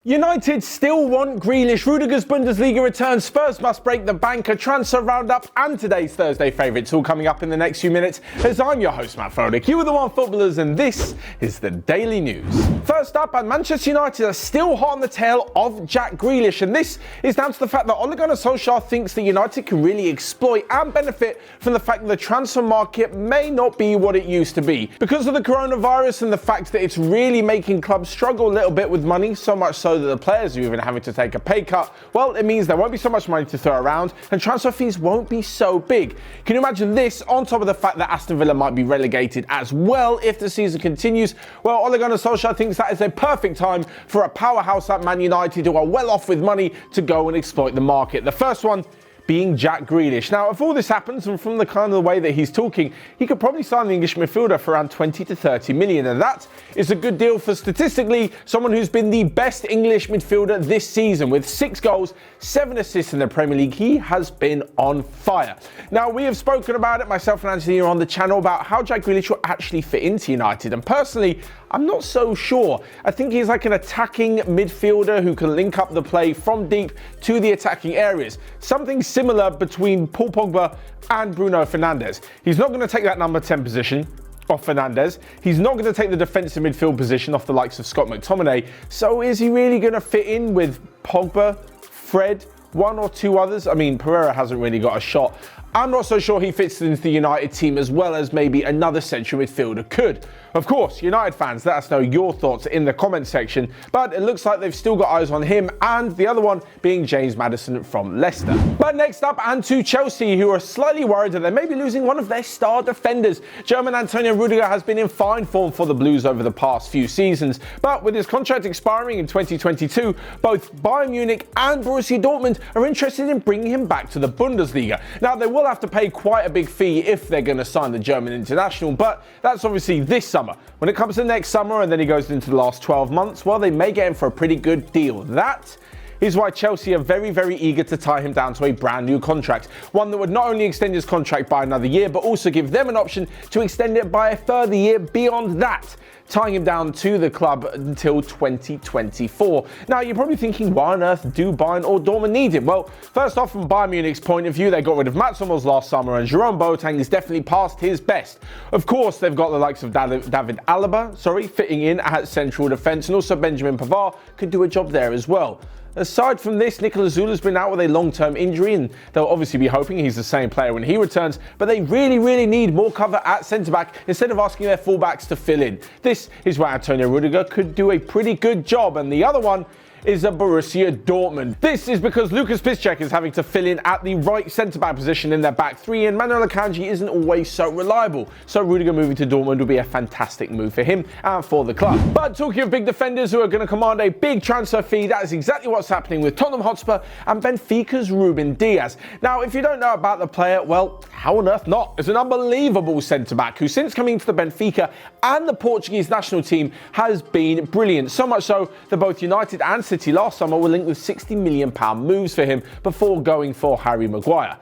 United still want Grealish. Rudigers Bundesliga returns. Spurs must break the bank. A transfer roundup and today's Thursday favourites all coming up in the next few minutes. As I'm your host Matt Froelich, you are the Onefootballers, and this is the Daily News. First up, and Manchester United are still hot on the tail of Jack Grealish, and this is down to the fact that Ole Gunnar Solskjaer thinks that United can really exploit and benefit from the fact that the transfer market may not be what it used to be because of the coronavirus and the fact that it's really making clubs struggle a little bit with money, so much so that the players are even having to take a pay cut. Well, it means there won't be so much money to throw around and transfer fees won't be so big. Can you imagine this on top of the fact that Aston Villa might be relegated as well if the season continues? Well, Ole Gunnar Solskjaer thinks that is a perfect time for a powerhouse like Man United, who are well off with money, to go and exploit the market. The first one being Jack Grealish. Now, if all this happens, and from the kind of the way that he's talking, he could probably sign the English midfielder for around 20 to 30 million, and that is a good deal for, statistically, someone who's been the best English midfielder this season. With 6 goals, 7 assists in the Premier League, he has been on fire. Now, we have spoken about it, myself and Anthony, on the channel, about how Jack Grealish will actually fit into United, and personally, I'm not so sure. I think he's like an attacking midfielder who can link up the play from deep to the attacking areas. Something similar between Paul Pogba and Bruno Fernandes. He's not going to take that number 10 position off Fernandes. He's not going to take the defensive midfield position off the likes of Scott McTominay. So is he really going to fit in with Pogba, Fred, one or two others? I mean, Pereira hasn't really got a shot. I'm not so sure he fits into the United team as well as maybe another central midfielder could. Of course, United fans, let us know your thoughts in the comment section, but it looks like they've still got eyes on him, and the other one being James Maddison from Leicester. But next up, and to Chelsea, who are slightly worried that they may be losing one of their star defenders. German Antonio Rudiger has been in fine form for the Blues over the past few seasons, but with his contract expiring in 2022, both Bayern Munich and Borussia Dortmund are interested in bringing him back to the Bundesliga. Now, they will have to pay quite a big fee if they're going to sign the German international, but that's obviously this summer. When it comes to next summer and then he goes into the last 12 months, well, they may get him for a pretty good deal. That is why Chelsea are very, very eager to tie him down to a brand new contract. One that would not only extend his contract by another year, but also give them an option to extend it by a further year beyond that, tying him down to the club until 2024. Now, you're probably thinking, why on earth do Bayern or Dortmund need him? Well, first off, from Bayern Munich's point of view, they got rid of Mats Hummels last summer, and Jerome Boateng is definitely past his best. Of course, they've got the likes of David Alaba, fitting in at central defence, and also Benjamin Pavard could do a job there as well. Aside from this, Nicolas Zula's been out with a long-term injury, and they'll obviously be hoping he's the same player when he returns, but they really, really need more cover at centre-back instead of asking their full-backs to fill in. This is where Antonio Rudiger could do a pretty good job, and the other one is a Borussia Dortmund. This is because Lucas Piszczek is having to fill in at the right centre-back position in their back three, and Manuel Akanji isn't always so reliable. So Rudiger moving to Dortmund would be a fantastic move for him and for the club. But talking of big defenders who are going to command a big transfer fee, that is exactly what's happening with Tottenham Hotspur and Benfica's Ruben Diaz. Now, if you don't know about the player, well, how on earth not? It's an unbelievable centre-back who, since coming to the Benfica and the Portuguese national team, has been brilliant. So much so that both United and City last summer were linked with £60 million moves for him before going for Harry Maguire.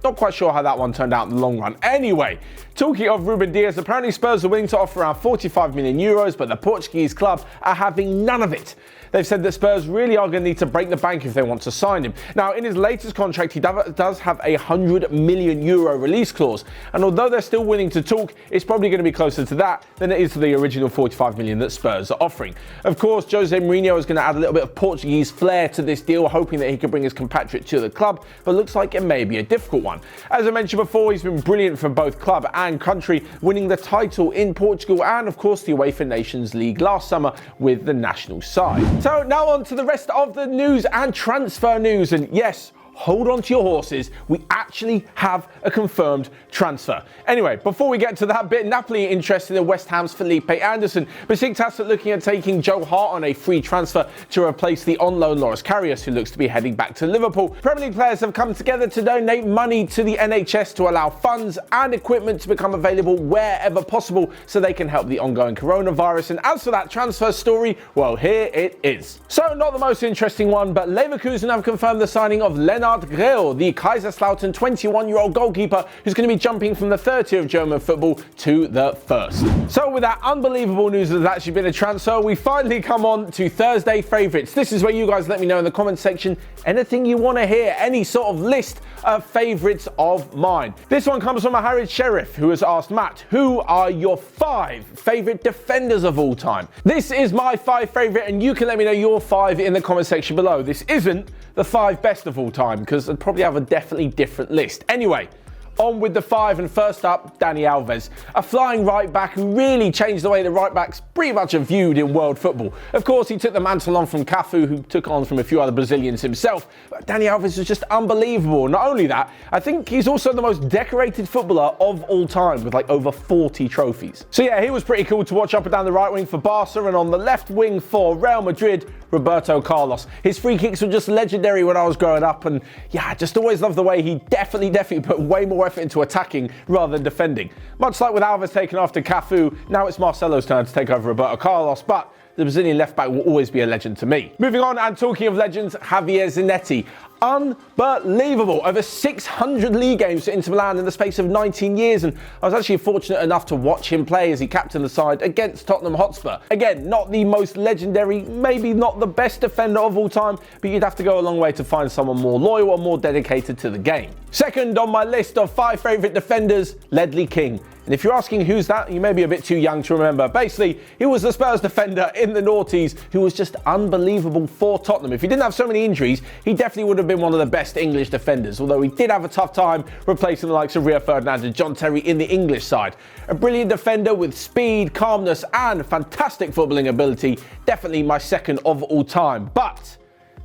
Not quite sure how that one turned out in the long run. Anyway, talking of Ruben Diaz, apparently Spurs are willing to offer around €45 million, but the Portuguese club are having none of it. They've said that Spurs really are going to need to break the bank if they want to sign him. Now, in his latest contract, he does have a €100 million release clause. And although they're still willing to talk, it's probably going to be closer to that than it is to the original $45 million that Spurs are offering. Of course, Jose Mourinho is going to add a little bit of Portuguese flair to this deal, hoping that he can bring his compatriot to the club, but looks like it may be a difficult one. As I mentioned before, he's been brilliant for both club and country, winning the title in Portugal and, of course, the UEFA Nations League last summer with the national side. So now on to the rest of the news and transfer news. And yes, hold on to your horses, we actually have a confirmed transfer. Anyway, before we get to that bit, Napoli interested in West Ham's Felipe Anderson. Besiktas are looking at taking Joe Hart on a free transfer to replace the on-loan Loris Karius, who looks to be heading back to Liverpool. Premier League players have come together to donate money to the NHS to allow funds and equipment to become available wherever possible so they can help the ongoing coronavirus. And as for that transfer story, well, here it is. So, not the most interesting one, but Leverkusen have confirmed the signing of Lennart Lennart Grealish, the Kaiserslautern 21-year-old goalkeeper who's going to be jumping from the third tier of German football to the first. So with that unbelievable news that there's actually been a transfer, we finally come on to Thursday favourites. This is where you guys let me know in the comment section anything you want to hear, any sort of list of favourites of mine. This one comes from a Harry Sheriff, who has asked, Matt, who are your 5 favourite defenders of all time? This is my 5 favourite, and you can let me know your 5 in the comment section below. This isn't the 5 best of all time, because I'd probably have a definitely different list. Anyway, on with the 5, and first up, Dani Alves, a flying right back who really changed the way the right backs pretty much are viewed in world football. Of course, he took the mantle on from Cafu, who took on from a few other Brazilians himself, but Dani Alves was just unbelievable. Not only that, I think he's also the most decorated footballer of all time, with like over 40 trophies. So yeah, he was pretty cool to watch up and down the right wing for Barca, and on the left wing for Real Madrid, Roberto Carlos. His free kicks were just legendary when I was growing up, and yeah, I just always loved the way he definitely put way more effort into attacking rather than defending. Much like with Alves taking after Cafu, now it's Marcelo's turn to take over Roberto Carlos, but the Brazilian left back will always be a legend to me. Moving on, and talking of legends, Javier Zanetti. Unbelievable. Over 600 league games for Inter Milan in the space of 19 years, and I was actually fortunate enough to watch him play as he captained the side against Tottenham Hotspur. Again, not the most legendary, maybe not the best defender of all time, but you'd have to go a long way to find someone more loyal or more dedicated to the game. Second on my list of 5 favourite defenders, Ledley King. And if you're asking who's that, you may be a bit too young to remember. Basically, he was the Spurs defender in the noughties who was just unbelievable for Tottenham. If he didn't have so many injuries, he definitely would have been one of the best English defenders, although he did have a tough time replacing the likes of Rio Ferdinand and John Terry in the English side. A brilliant defender with speed, calmness and fantastic footballing ability. Definitely my second of all time, but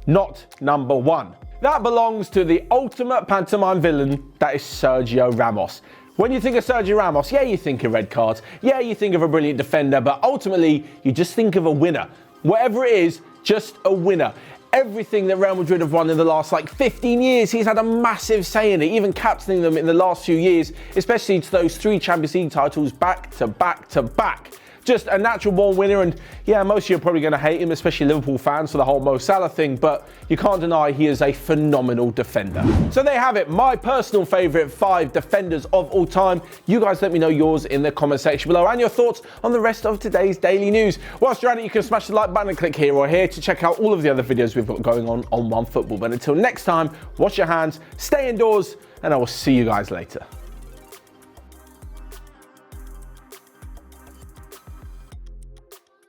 not number 1. That belongs to the ultimate pantomime villain, that is Sergio Ramos. When you think of Sergio Ramos, yeah, you think of red cards, yeah, you think of a brilliant defender, but ultimately, you just think of a winner. Whatever it is, just a winner. Everything that Real Madrid have won in the last 15 years, he's had a massive say in it, even captaining them in the last few years, especially to those 3 Champions League titles back to back to back. Just a natural born winner, and yeah, most of you are probably going to hate him, especially Liverpool fans, for the whole Mo Salah thing, but you can't deny he is a phenomenal defender. So there you have it, my personal favourite 5 defenders of all time. You guys let me know yours in the comment section below, and your thoughts on the rest of today's daily news. Whilst you're at it, you can smash the like button and click here or here to check out all of the other videos we've got going on OneFootball. But until next time, wash your hands, stay indoors, and I will see you guys later.